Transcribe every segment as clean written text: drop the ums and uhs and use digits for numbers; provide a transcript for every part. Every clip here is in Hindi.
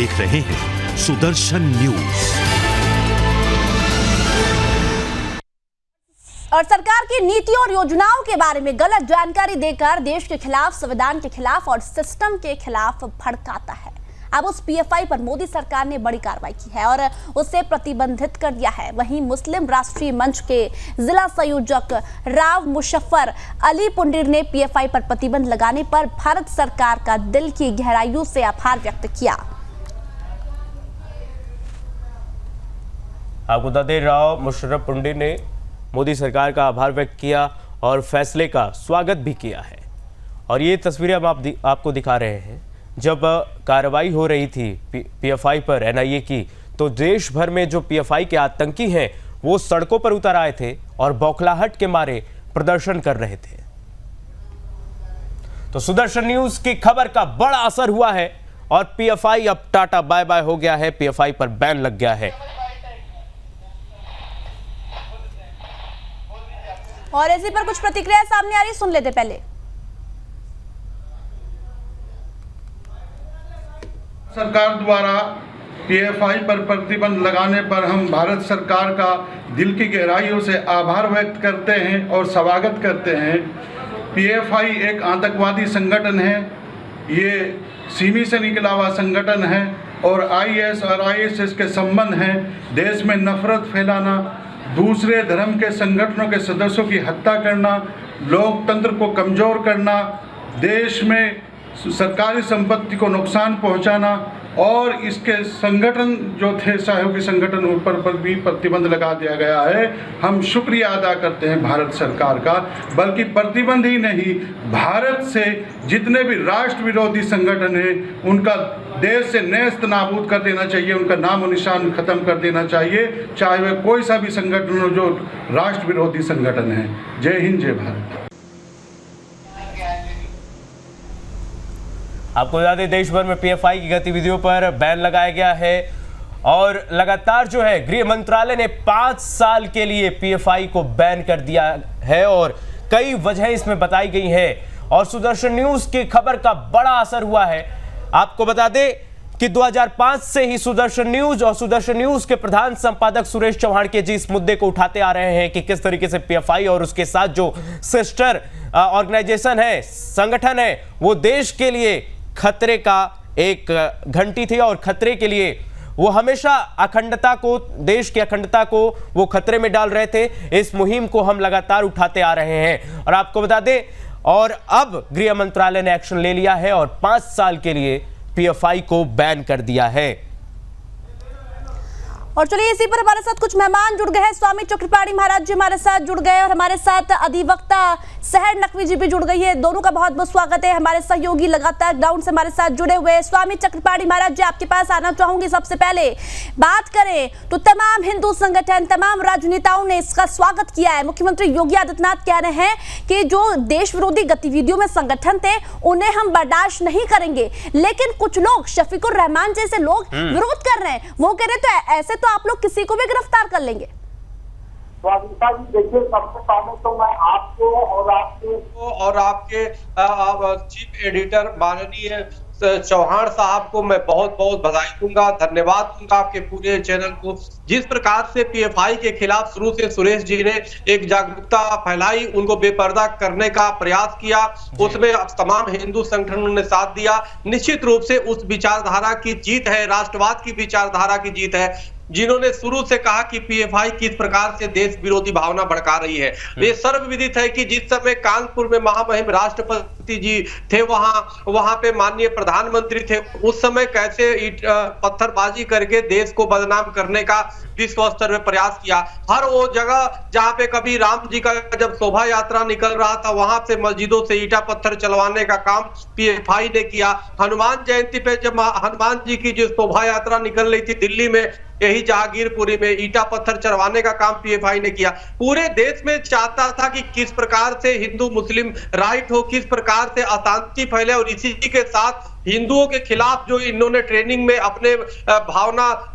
देख रहे हैं सुदर्शन न्यूज। और सरकार की नीतियों और योजनाओं के बारे में गलत जानकारी देकर देश के खिलाफ, संविधान के खिलाफ और सिस्टम के खिलाफ भड़काता है। अब उस पीएफआई पर मोदी सरकार ने बड़ी कार्रवाई की है और उसे प्रतिबंधित कर दिया है। वहीं मुस्लिम राष्ट्रीय मंच के जिला संयोजक राव मुशफ्फर अली पुंडीर ने पीएफआई पर प्रतिबंध लगाने पर भारत सरकार का दिल की गहराइयों से आभार व्यक्त किया। आपको बता दें, राव मुशर्रफ पुंडीर ने मोदी सरकार का आभार व्यक्त किया और फैसले का स्वागत भी किया है। और ये तस्वीरें हम आपको दिखा रहे हैं। जब कार्रवाई हो रही थी पीएफआई पर एनआईए की, तो देश भर में जो पीएफआई के आतंकी हैं वो सड़कों पर उतर आए थे और बौखलाहट के मारे प्रदर्शन कर रहे थे। तो सुदर्शन न्यूज की खबर का बड़ा असर हुआ है और पीएफआई अब टाटा बाय बाय हो गया है। पीएफआई पर बैन लग गया है। और इसी पर कुछ प्रतिक्रिया सामने आ रही, सुन लेते पहले। सरकार द्वारा पीएफआई पर प्रतिबंध लगाने पर हम भारत सरकार का दिल की गहराइयों से आभार व्यक्त करते हैं और स्वागत करते हैं। पीएफआई एक आतंकवादी संगठन है, ये सीमी से निकला हुआ संगठन है और आईएस और आईएसएस के संबंध हैं। देश में नफरत फैलाना, दूसरे धर्म के संगठनों के सदस्यों की हत्या करना, लोकतंत्र को कमज़ोर करना, देश में सरकारी संपत्ति को नुकसान पहुंचाना और इसके संगठन जो थे सहयोगी संगठन उन पर भी प्रतिबंध लगा दिया गया है। हम शुक्रिया अदा करते हैं भारत सरकार का। बल्कि प्रतिबंध ही नहीं, भारत से जितने भी राष्ट्र विरोधी संगठन हैं उनका देश से नेस्त नाबूद कर देना चाहिए, उनका नाम और निशान खत्म कर देना चाहिए, चाहे वह कोई सा भी संगठन हो जो राष्ट्र विरोधी संगठन है। जय हिंद, जय भारत। आपको बता दें, देश भर में पीएफआई की गतिविधियों पर बैन लगाया गया है और लगातार जो है गृह मंत्रालय ने 5 साल के लिए पीएफआई को बैन कर दिया है और कई वजहें इसमें बताई गई हैं। और सुदर्शन न्यूज की खबर का बड़ा असर हुआ है। आपको बता दें कि 2005 से ही सुदर्शन न्यूज और सुदर्शन न्यूज के प्रधान संपादक सुरेश चौहान के जी इस मुद्दे को उठाते आ रहे हैं कि किस तरीके से पीएफआई और उसके साथ जो सिस्टर ऑर्गेनाइजेशन है, संगठन है, वो देश के लिए खतरे का एक घंटी थी और खतरे के लिए वो हमेशा अखंडता को, देश की अखंडता को वो खतरे में डाल रहे थे। इस मुहिम को हम लगातार उठाते आ रहे हैं और आपको बता दें, और अब गृह मंत्रालय ने एक्शन ले लिया है और 5 साल के लिए पीएफआई को बैन कर दिया है। और चलिए, इसी पर हमारे साथ कुछ मेहमान जुड़ गए हैं। स्वामी चक्रपाणी महाराज जी हमारे साथ जुड़ गए और हमारे साथ अधिवक्ता सहर नकवी जी भी जुड़ गई है। दोनों का बहुत बहुत स्वागत है। हमारे सहयोगी लगातार ग्राउंड से हमारे साथ जुड़े हुए हैं। स्वामी चक्रपाणी महाराज जी, आपके पास आना चाहूंगी। सबसे पहले बात करें तो तमाम हिंदू संगठन, तमाम राजनेताओं ने इसका स्वागत किया है। मुख्यमंत्री योगी आदित्यनाथ कह रहे हैं कि जो देश विरोधी गतिविधियों में संगठन थे उन्हें हम बर्दाश्त नहीं करेंगे, लेकिन कुछ लोग, शफीकुर रहमान जैसे लोग विरोध कर रहे हैं। वो कह रहे तो ऐसे तो आप लोग किसी को भी गिरफ्तार कर लेंगे। देखिए, सबसे पहले तो मैं आपको और आपके चीफ एडिटर माननीय चौहान साहब को मैं बहुत बहुत बधाई दूंगा, धन्यवाद दूंगा आपके पूरे चैनल को। जिस प्रकार से पीएफआई के खिलाफ शुरू से सुरेश जी ने एक जागरूकता फैलाई, उनको बेपर्दा करने का प्रयास किया, उसमें तमाम हिंदू संगठनों ने साथ दिया। निश्चित रूप से उस विचारधारा की जीत है, राष्ट्रवाद की विचारधारा की जीत है, जिन्होंने शुरू से कहा कि पीएफआई किस प्रकार से देश विरोधी भावना भड़का रही है। वे सर्वविदित है कि जिस समय कानपुर में महामहिम राष्ट्रपति जी थे, वहां पे माननीय प्रधानमंत्री थे, उस समय कैसे पत्थरबाजी करके देश को बदनाम करने का विश्व स्तर में प्रयास किया। हर वो जगह जहां पे कभी राम जी का जब शोभा यात्रा निकल रहा था, वहां से मस्जिदों से ईटा पत्थर चलवाने का काम पीएफआई ने किया। हनुमान जयंती पे जब हनुमान जी की जो शोभा यात्रा निकल रही थी दिल्ली में, यही जहांगीरपुरी में ईटा पत्थर चढ़वाने का काम पीएफआई ने किया। पूरे देश में चाहता था कि किस प्रकार से हिंदू मुस्लिम राइट हो, किस प्रकार से अशांति फैले, और इसी के साथ हिंदुओं के खिलाफ जो इन्होंने ट्रेनिंग में अपने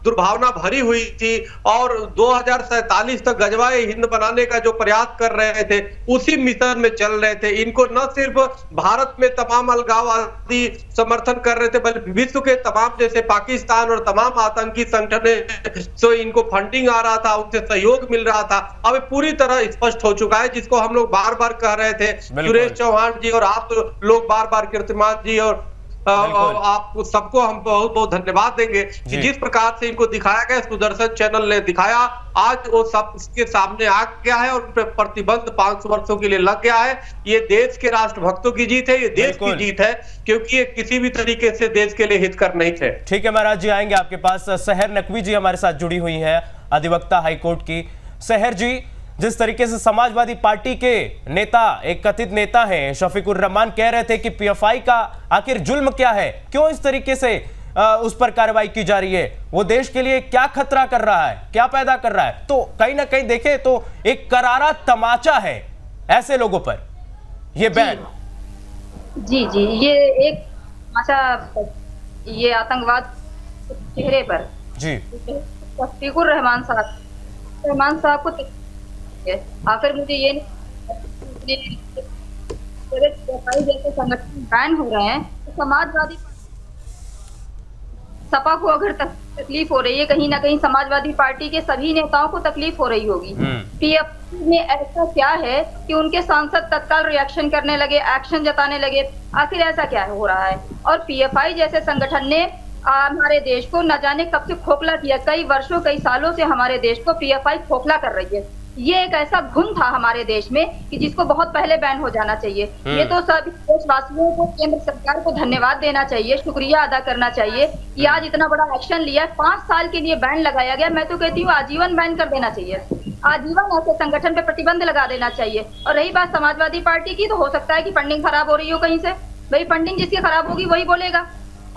दुर्भावना भरी हुई थी और 2047 तक गजवाए हिंद बनाने का जो प्रयास कर रहे थे, उसी मिशन में चल रहे थे। इनको न सिर्फ भारत में तमाम अलगाववादी समर्थन कर रहे थे, बल्कि विश्व के तमाम, जैसे पाकिस्तान और तमाम आतंकी संगठन से इनको फंडिंग आ रहा था, उनसे सहयोग मिल रहा था। अब पूरी तरह स्पष्ट हो चुका है, जिसको हम लोग बार बार कह रहे थे, सुरेश चौहान जी और आप लोग बार बार, कीर्तिमान जी और आप सबको हम बहुत बहुत धन्यवाद देंगे कि जिस प्रकार से इनको दिखाया गया, सुदर्शन चैनल ने दिखाया, आज वो सब इसके सामने आ गया है और उन पर प्रतिबंध 500 वर्षों के लिए लग गया है। ये देश के राष्ट्रभक्तों की जीत है, ये देश की जीत है, क्योंकि ये किसी भी तरीके से देश के लिए हितकर नहीं थे। ठीक है महाराज जी, आएंगे आपके पास। सहर नकवी जी हमारे साथ जुड़ी हुई है, अधिवक्ता हाईकोर्ट की। सहर जी, जिस तरीके से समाजवादी पार्टी के नेता, एक कथित नेता हैं शफीकुर रहमान, कह रहे थे कि पीएफआई का आखिर जुल्म क्या है, क्यों इस तरीके से उस पर कार्रवाई की जा रही है, वो देश के लिए क्या खतरा कर रहा है, क्या पैदा कर रहा है, तो कहीं ना कहीं देखें तो एक करारा तमाचा है ऐसे लोगों पर ये बैन। जी जी, ये एक तमाचा, ये आतंकवाद चेहरे पर जी शफीकुर रहमान साहब को आखिर मुझे ये जैसे संगठन बैन हो रहे हैं, तो समाजवादी सपा को अगर तकलीफ हो रही है, कहीं ना कहीं समाजवादी पार्टी के सभी नेताओं को तकलीफ हो रही होगी। पीएफआई में ऐसा क्या है कि उनके सांसद तत्काल रिएक्शन करने लगे, एक्शन जताने लगे, आखिर ऐसा क्या हो रहा है? और पीएफआई जैसे संगठन ने हमारे देश को न जाने कब से खोखला किया, कई वर्षों कई सालों से हमारे देश को पीएफआई खोखला कर रही है। ये एक ऐसा घुन था हमारे देश में कि जिसको बहुत पहले बैन हो जाना चाहिए। ये तो सभी देशवासियों को, केंद्र सरकार को धन्यवाद देना चाहिए, शुक्रिया अदा करना चाहिए कि आज इतना बड़ा एक्शन लिया है। 5 साल के लिए बैन लगाया गया, मैं तो कहती हूँ आजीवन बैन कर देना चाहिए, आजीवन ऐसे संगठन पे प्रतिबंध लगा देना चाहिए। और रही बात समाजवादी पार्टी की, तो हो सकता है कि फंडिंग खराब हो रही हो कहीं से, भाई फंडिंग जिसकी खराब होगी वही बोलेगा।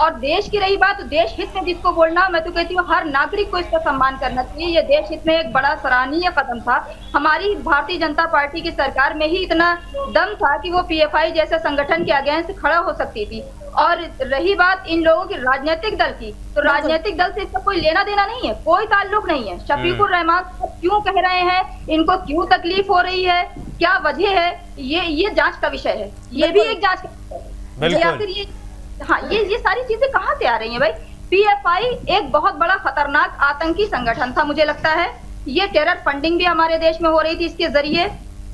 और देश की रही बात, देश हित में जिसको बोलना, मैं तो कहती हूँ हर नागरिक को इसका सम्मान करना चाहिए। ये देश हित में एक बड़ा सराहनीय कदम था। हमारी भारतीय जनता पार्टी की सरकार में ही इतना दम था कि वो पीएफआई जैसे संगठन के अगेंस्ट खड़ा हो सकती थी। और रही बात इन लोगों की राजनीतिक दल की, तो राजनीतिक दल से इसका कोई लेना देना नहीं है, कोई ताल्लुक नहीं है। शफीकुर रहमान क्यों कह रहे हैं, इनको क्यों तकलीफ हो रही है, क्या वजह है, ये जांच का विषय है, ये भी एक जांच का विषय है। या फिर ये सारी चीजें कहाँ से आ रही हैं भाई? पीएफआई एक बहुत बड़ा खतरनाक आतंकी संगठन था, मुझे लगता है। ये टेरर फंडिंग भी हमारे देश में हो रही थी इसके जरिए।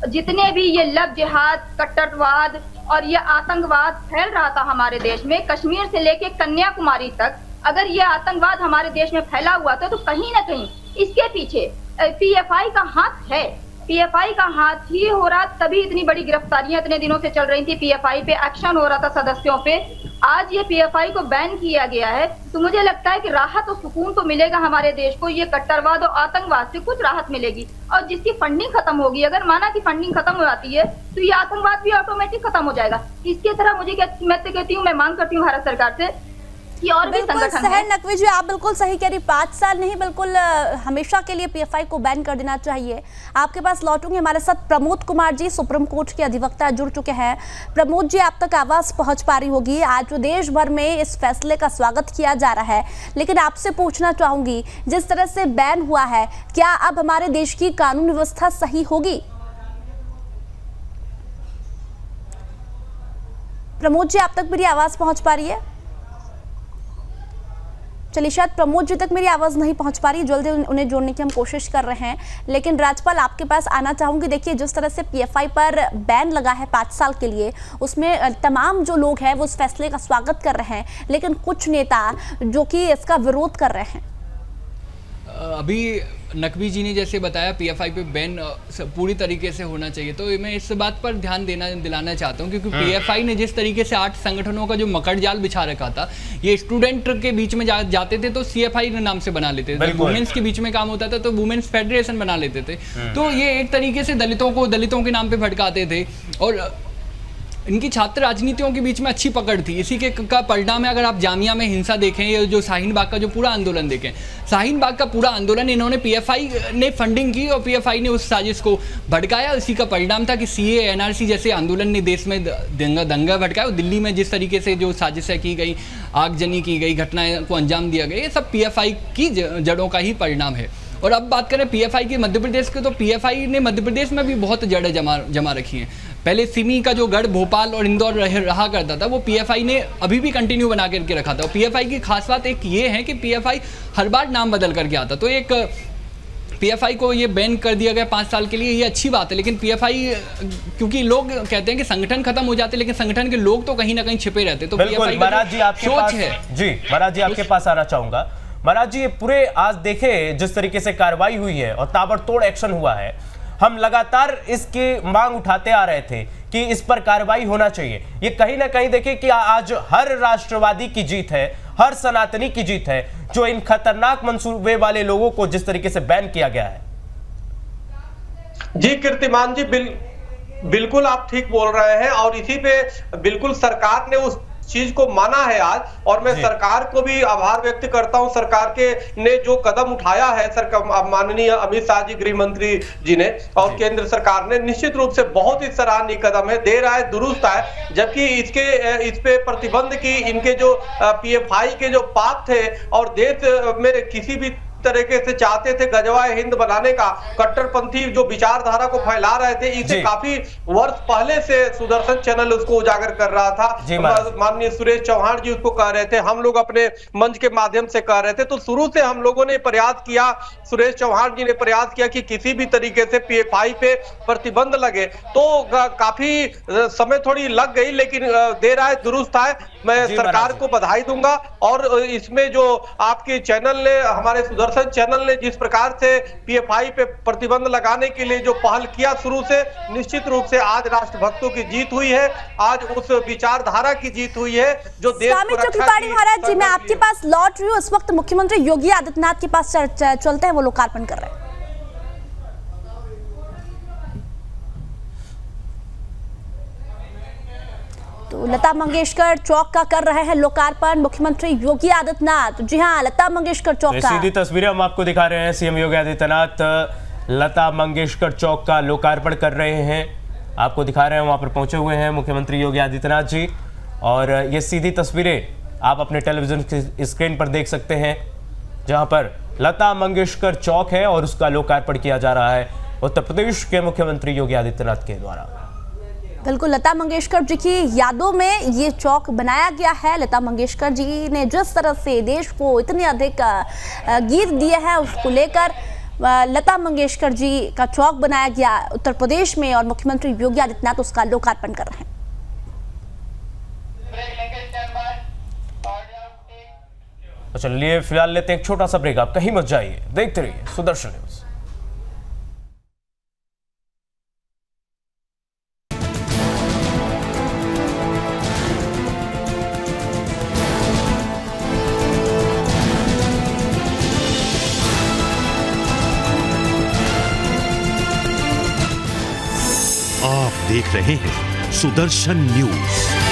जितने भी ये लव जिहाद, कट्टरवाद और ये आतंकवाद फैल रहा था हमारे देश में, कश्मीर से लेके कन्याकुमारी तक, अगर ये आतंकवाद हमारे देश में फैला हुआ था, तो कहीं ना कहीं इसके पीछे पीएफआई का हाथ है। पीएफआई का हाथ ही हो रहा, तभी इतनी बड़ी गिरफ्तारियां इतने दिनों से चल रही थी, पीएफआई पे एक्शन हो रहा था सदस्यों पे। आज ये पीएफआई को बैन किया गया है, तो मुझे लगता है कि राहत और सुकून तो मिलेगा हमारे देश को। ये कट्टरवाद और आतंकवाद से कुछ राहत मिलेगी। और जिसकी फंडिंग खत्म होगी, अगर माना कि फंडिंग खत्म हो जाती है, तो ये आतंकवाद भी ऑटोमेटिक खत्म हो जाएगा। इसके तरह मैं तो कहती हूँ, मैं मांग करती हूँ भारत सरकार से कि और भी संगठन। सहर नकवी जी, आप बिल्कुल सही कह रही, 5 साल नहीं बिल्कुल हमेशा के लिए पीएफआई को बैन कर देना चाहिए। आपके पास लौटूंगे, हमारे साथ प्रमोद कुमार जी, सुप्रीम कोर्ट के अधिवक्ता, जुड़ चुके हैं। प्रमोद जी, आप तक आवाज पहुंच पा रही होगी। आज देश भर में इस फैसले का स्वागत किया जा रहा है, लेकिन आपसे पूछना चाहूंगी, जिस तरह से बैन हुआ है, क्या अब हमारे देश की कानून व्यवस्था सही होगी? प्रमोद जी, आप तक मेरी आवाज पहुंच पा रही है? चलिए, शायद प्रमोद जी तक मेरी आवाज़ नहीं पहुंच पा रही, जल्दी उन्हें जोड़ने की हम कोशिश कर रहे हैं। लेकिन राजपाल, आपके पास आना चाहूँगी। देखिए, जिस तरह से पीएफआई पर बैन लगा है 5 साल के लिए, उसमें तमाम जो लोग हैं वो उस फैसले का स्वागत कर रहे हैं, लेकिन कुछ नेता जो कि इसका विरोध कर रहे हैं। अभी नकवी जी ने जैसे बताया पीएफआई पे बैन पूरी तरीके से होना चाहिए, तो मैं इस बात पर ध्यान दिलाना चाहता हूँ, क्योंकि पीएफआई ने जिस तरीके से 8 संगठनों का जो मकड़ जाल बिछा रखा था, ये स्टूडेंट के बीच में जाते थे तो सीएफआई नाम से बना लेते थे, वुमेन्स के बीच में काम होता था तो वुमेन्स फेडरेशन बना लेते थे। तो ये एक तरीके से दलितों के नाम पे भड़काते थे। और इनकी छात्र राजनीतियों के बीच में अच्छी पकड़ थी। इसी के का परिणाम है, अगर आप जामिया में हिंसा देखें या जो शाहीन बाग का जो पूरा आंदोलन देखें, शाहीन बाग का पूरा आंदोलन इन्होंने पीएफआई ने फंडिंग की और पीएफआई ने उस साजिश को भड़काया। इसी का परिणाम था कि सीए एनआरसी जैसे आंदोलन ने देश में दंगा भड़काया। दिल्ली में जिस तरीके से जो साजिशें की गई, आगजनी की गई, घटनाएं को अंजाम दिया गया, ये सब पीएफआई की जड़ों का ही परिणाम है। और अब बात करें पीएफआई की मध्य प्रदेश के, तो पीएफआई ने मध्य प्रदेश में भी बहुत जड़ें जमा रखी हैं। पहले सिमी का जो गढ़ भोपाल और इंदौर रहा करता था, वो पीएफआई ने अभी भी कंटिन्यू बना करके रखा था। और पीएफआई की खास बात एक ये है कि पीएफआई हर बार नाम बदल करके आता। तो एक पीएफआई को ये बैन कर दिया गया 5 साल के लिए, ये अच्छी बात है। लेकिन पीएफआई, क्योंकि लोग कहते हैं कि संगठन खत्म हो जाते, लेकिन संगठन के लोग तो कहीं ना कहीं छिपे रहते। तो बिल्कुल महाराज जी आपके पास जी महाराज जी आपके पास आना चाहूंगा। महाराज जी, ये पूरे आज देखे जिस तरीके से कार्रवाई हुई है और ताबड़तोड़ एक्शन हुआ है, हम लगातार इसकी मांग उठाते आ रहे थे कि इस पर कार्रवाई होना चाहिए। ये कहीं ना कहीं देखें कि आज हर राष्ट्रवादी की जीत है, हर सनातनी की जीत है, जो इन खतरनाक मंसूबे वाले लोगों को जिस तरीके से बैन किया गया है। जी कीर्तिमान जी, बिल्कुल आप ठीक बोल रहे हैं और इसी पे बिल्कुल सरकार ने उस चीज को माना है आज। और मैं सरकार को भी आभार व्यक्त करता हूं, सरकार के ने जो कदम उठाया है, माननीय अमित शाह जी गृह मंत्री जी ने और केंद्र सरकार ने, निश्चित रूप से बहुत ही सराहनीय कदम है। देर आए दुरुस्त आए। जबकि इस पे प्रतिबंध की इनके जो पीएफआई के जो पाप थे और देश में किसी भी तरीके से चाहते थे गजवाए हिंद बनाने का, कट्टरपंथी जो विचारधारा को फैला रहे थे, इसे काफी वर्ष पहले से सुदर्शन चैनल उसको उजागर कर रहा था। माननीय सुरेश चौहान जी उसको कह रहे थे, हम लोग अपने मंच के माध्यम से कह रहे थे। तो शुरू से हम लोगों ने प्रयास किया, सुरेश चौहान जी ने प्रयास किया कि किसी भी तरीके से पीएफआई पे प्रतिबंध लगे। तो काफी समय थोड़ी लग गई, लेकिन देर आए दुरुस्त आए। मैं सरकार को बधाई दूंगा। और इसमें जो आपके चैनल ने, हमारे सुदर्शन चैनल ने जिस प्रकार से पीएफआई पे प्रतिबंध लगाने के लिए जो पहल किया शुरू से, निश्चित रूप से आज राष्ट्रभक्तों की जीत हुई है, आज उस विचारधारा की जीत हुई है जो देश को रक्षा की। महाराज जी, मैं आपके पास लौट रही हूँ। इस वक्त मुख्यमंत्री योगी आदित्यनाथ के पास चलते हैं, वो लोकार्पण कर रहे हैं। तो लता मंगेशकर चौक का कर रहे हैं लोकार्पण मुख्यमंत्री योगी आदित्यनाथ। जी हाँ, लता मंगेशकर चौक का सीधी तस्वीरें हम आपको दिखा रहे हैं। सीएम योगी आदित्यनाथ लता मंगेशकर चौक का लोकार्पण कर रहे हैं, आपको दिखा रहे हैं। वहां पर पहुंचे हुए हैं मुख्यमंत्री योगी आदित्यनाथ जी, और ये सीधी तस्वीरें आप अपने टेलीविजन की स्क्रीन पर देख सकते हैं, जहां पर लता मंगेशकर चौक है और उसका लोकार्पण किया जा रहा है उत्तर प्रदेश के मुख्यमंत्री योगी आदित्यनाथ के द्वारा। बिल्कुल, लता मंगेशकर जी की यादों में ये चौक बनाया गया है। लता मंगेशकर जी ने जिस तरह से देश को इतने अधिक गीत दिए हैं, उसको लेकर लता मंगेशकर जी का चौक बनाया गया उत्तर प्रदेश में, और मुख्यमंत्री योगी आदित्यनाथ उसका लोकार्पण कर रहे हैं। चलिए फिलहाल लेते हैं एक छोटा सा ब्रेक। आप कहीं मत जाइए, देखते रहिए सुदर्शन न्यूज। आप देख रहे हैं सुदर्शन न्यूज।